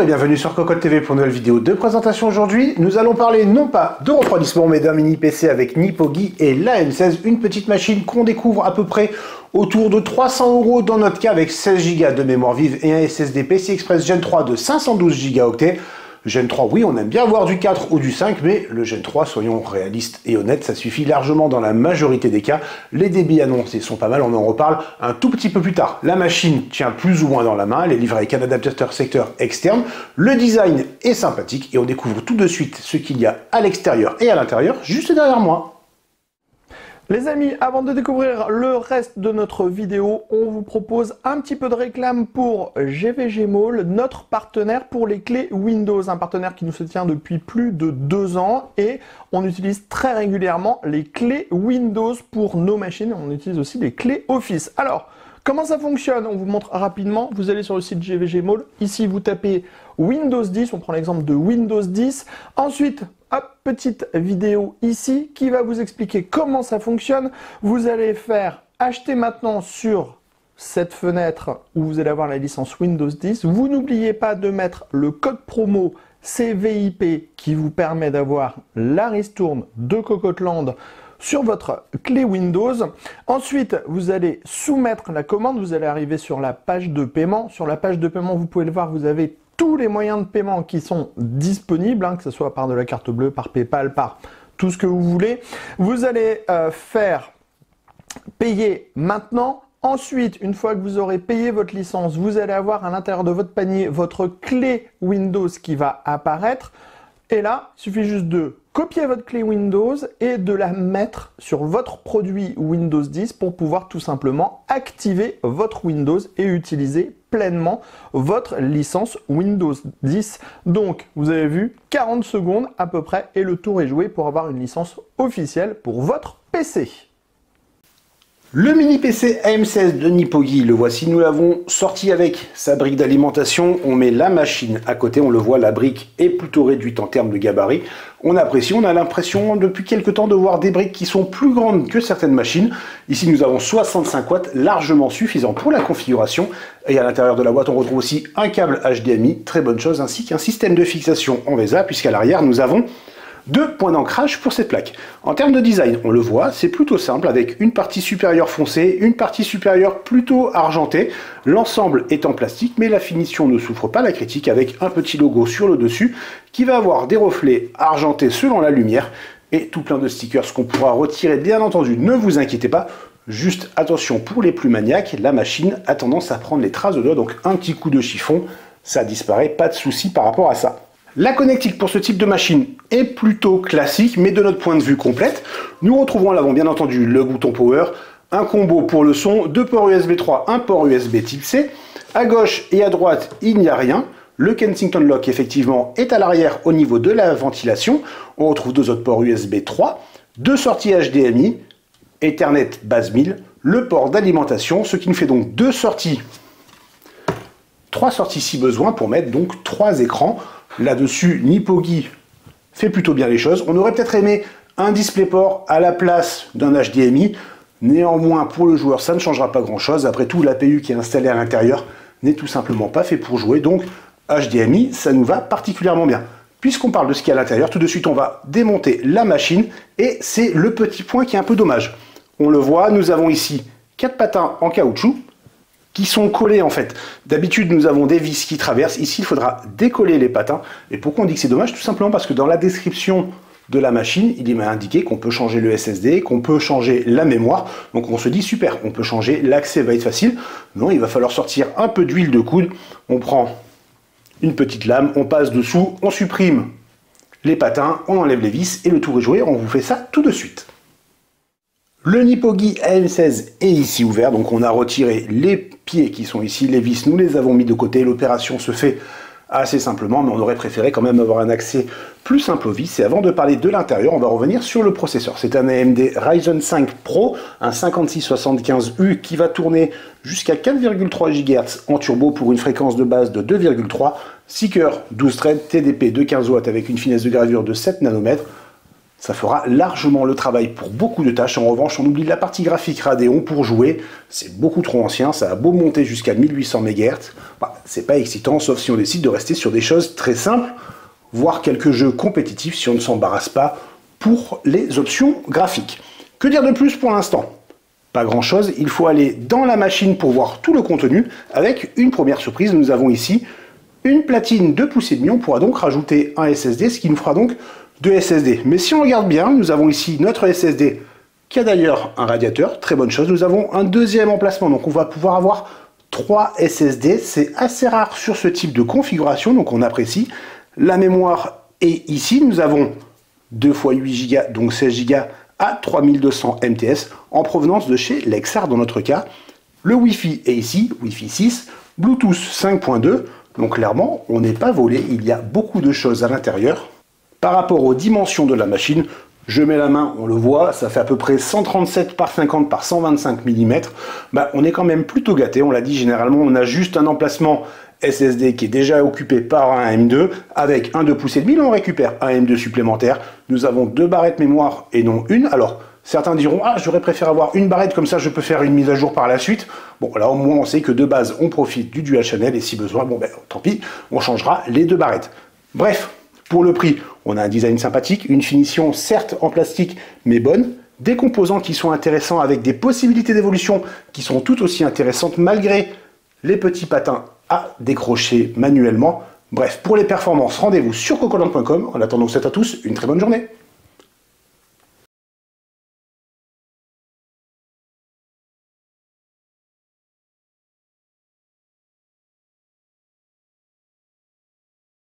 bienvenue sur Cocotte TV pour une nouvelle vidéo de présentation. Aujourd'hui, nous allons parler non pas de refroidissement mais d'un mini PC avec Nippogi et l'AM16, une petite machine qu'on découvre à peu près autour de 300 € dans notre cas avec 16 Go de mémoire vive et un SSD PCI Express Gen 3 de 512 Go. Gen 3, oui, on aime bien avoir du 4 ou du 5, mais le Gen 3, soyons réalistes et honnêtes, ça suffit largement dans la majorité des cas. Les débits annoncés sont pas mal, on en reparle un tout petit peu plus tard. La machine tient plus ou moins dans la main, elle est livrée avec un adaptateur secteur externe. Le design est sympathique et on découvre tout de suite ce qu'il y a à l'extérieur et à l'intérieur, juste derrière moi. Les amis, avant de découvrir le reste de notre vidéo, on vous propose un petit peu de réclame pour GVG Mall, notre partenaire pour les clés Windows, un partenaire qui nous soutient depuis plus de 2 ans et on utilise très régulièrement les clés Windows pour nos machines, on utilise aussi les clés Office. Alors, comment ça fonctionne? On vous montre rapidement. Vous allez sur le site GVG Mall. Ici, vous tapez Windows 10. On prend l'exemple de Windows 10. Ensuite, hop, petite vidéo ici qui va vous expliquer comment ça fonctionne. Vous allez faire acheter maintenant sur cette fenêtre où vous allez avoir la licence Windows 10. Vous n'oubliez pas de mettre le code promo CVIP qui vous permet d'avoir la ristourne de Cocotland sur votre clé Windows. Ensuite, vous allez soumettre la commande, vous allez arriver sur la page de paiement. Sur la page de paiement, vous pouvez le voir, vous avez tous les moyens de paiement qui sont disponibles, que ce soit par de la carte bleue, par PayPal, par tout ce que vous voulez. Vous allez faire payer maintenant. Ensuite, une fois que vous aurez payé votre licence, vous allez avoir à l'intérieur de votre panier votre clé Windows qui va apparaître. Et là, il suffit juste de copier votre clé Windows et de la mettre sur votre produit Windows 10 pour pouvoir tout simplement activer votre Windows et utiliser pleinement votre licence Windows 10. Donc, vous avez vu, 40 secondes à peu près et le tour est joué pour avoir une licence officielle pour votre PC. Le mini PC AM16 de Nippogi, le voici, nous l'avons sorti avec sa brique d'alimentation, on met la machine à côté, on le voit, la brique est plutôt réduite en termes de gabarit. On apprécie, on a l'impression depuis quelques temps de voir des briques qui sont plus grandes que certaines machines. Ici nous avons 65 watts, largement suffisant pour la configuration. Et à l'intérieur de la boîte on retrouve aussi un câble HDMI, très bonne chose, ainsi qu'un système de fixation en VESA, puisqu'à l'arrière nous avons 2 points d'ancrage pour cette plaque. En termes de design, on le voit, c'est plutôt simple avec une partie supérieure foncée, une partie supérieure plutôt argentée. L'ensemble est en plastique, mais la finition ne souffre pas la critique avec un petit logo sur le dessus qui va avoir des reflets argentés selon la lumière et tout plein de stickers qu'on pourra retirer bien entendu. Ne vous inquiétez pas, juste attention pour les plus maniaques, la machine a tendance à prendre les traces de doigts, donc un petit coup de chiffon, ça disparaît, pas de souci par rapport à ça. La connectique pour ce type de machine est plutôt classique, mais de notre point de vue complète. Nous retrouvons à l'avant bien entendu le bouton Power, un combo pour le son, 2 ports USB 3, un port USB type C. À gauche et à droite, il n'y a rien. Le Kensington Lock, effectivement, est à l'arrière au niveau de la ventilation. On retrouve 2 autres ports USB 3, 2 sorties HDMI, Ethernet base 1000, le port d'alimentation, ce qui nous fait donc 2 sorties, 3 sorties si besoin pour mettre donc 3 écrans. Là-dessus, Nippogi fait plutôt bien les choses. On aurait peut-être aimé un DisplayPort à la place d'un HDMI. Néanmoins, pour le joueur, ça ne changera pas grand-chose. Après tout, l'APU qui est installée à l'intérieur n'est tout simplement pas fait pour jouer. Donc, HDMI, ça nous va particulièrement bien. Puisqu'on parle de ce qu'il y a à l'intérieur, tout de suite, on va démonter la machine. Et c'est le petit point qui est un peu dommage. On le voit, nous avons ici 4 patins en caoutchouc qui sont collés en fait. D'habitude, nous avons des vis qui traversent. Ici, il faudra décoller les patins. Et pourquoi on dit que c'est dommage? Tout simplement parce que dans la description de la machine, il est indiqué qu'on peut changer le SSD, qu'on peut changer la mémoire. Donc on se dit super, on peut changer, l'accès va être facile. Non, il va falloir sortir un peu d'huile de coude. On prend une petite lame, on passe dessous, on supprime les patins, on enlève les vis et le tour est joué. On vous fait ça tout de suite. Le Nippogi AM16 est ici ouvert, donc on a retiré les pieds qui sont ici, les vis, nous les avons mis de côté, l'opération se fait assez simplement, mais on aurait préféré quand même avoir un accès plus simple aux vis. Et avant de parler de l'intérieur, on va revenir sur le processeur. C'est un AMD Ryzen 5 Pro, un 5675U qui va tourner jusqu'à 4,3 GHz en turbo pour une fréquence de base de 2,3, 6 cœurs, 12 threads, TDP de 15 watts avec une finesse de gravure de 7 nanomètres. Ça fera largement le travail pour beaucoup de tâches. En revanche, on oublie la partie graphique Radeon pour jouer. C'est beaucoup trop ancien, ça a beau monter jusqu'à 1800 MHz. Bah, c'est pas excitant, sauf si on décide de rester sur des choses très simples, voire quelques jeux compétitifs si on ne s'embarrasse pas pour les options graphiques. Que dire de plus pour l'instant? Pas grand chose, il faut aller dans la machine pour voir tout le contenu. Avec une première surprise, nous avons ici une platine 2,5 pouces. On pourra donc rajouter un SSD, ce qui nous fera donc 2 SSD. Mais si on regarde bien, nous avons ici notre SSD qui a d'ailleurs un radiateur, très bonne chose. Nous avons un deuxième emplacement, donc on va pouvoir avoir 3 SSD. C'est assez rare sur ce type de configuration, donc on apprécie. La mémoire est ici, nous avons 2 x 8 Go, donc 16 Go à 3200 MTS en provenance de chez Lexar dans notre cas. Le Wi-Fi est ici, Wi-Fi 6, Bluetooth 5.2, donc clairement on n'est pas volé, il y a beaucoup de choses à l'intérieur. Par rapport aux dimensions de la machine, je mets la main, on le voit, ça fait à peu près 137 par 50 par 125 mm. Bah, on est quand même plutôt gâté, on l'a dit, généralement on a juste un emplacement SSD qui est déjà occupé par un M2 avec un 2,5 pouces. Là on récupère un M2 supplémentaire. Nous avons 2 barrettes mémoire et non une. Alors certains diront ah j'aurais préféré avoir une barrette comme ça je peux faire une mise à jour par la suite. Bon là au moins on sait que de base on profite du dual channel et si besoin bon ben tant pis on changera les 2 barrettes. Bref, pour le prix on a un design sympathique, une finition certes en plastique mais bonne, des composants qui sont intéressants avec des possibilités d'évolution qui sont tout aussi intéressantes malgré les petits patins à décrocher manuellement. Bref, pour les performances, rendez-vous sur cocoland.com. En attendant, je vous souhaite à tous une très bonne journée.